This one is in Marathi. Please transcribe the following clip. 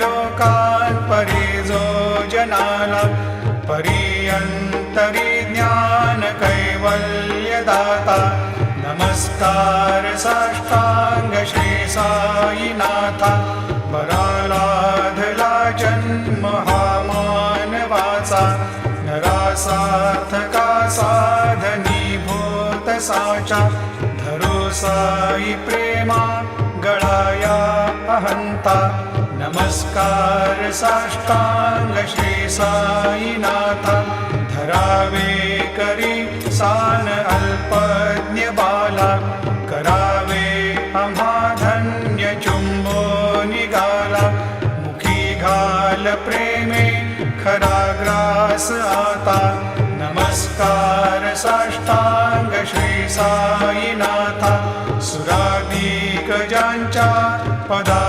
लोकान् परिजो जनाला परियंतरी ज्ञान कैवल्यदाता नमस्कार साष्टांग श्री साईनाथा परालाधला जन्म हा मानवाचा नरासार्थका साधनीभूत साचा धरो साई प्रेमा गळाया अहंता नमस्कार साष्टांग श्री साईनाथा धरावे करी सान अल्पज्ञ बाला करावे आम्हा धन्य चुंबो निघाला मुखी घाल प्रेमे खरा ग्रास आता नमस्कार साष्टांग श्री साईनाथा सुराधिक ज्यांच्या पदा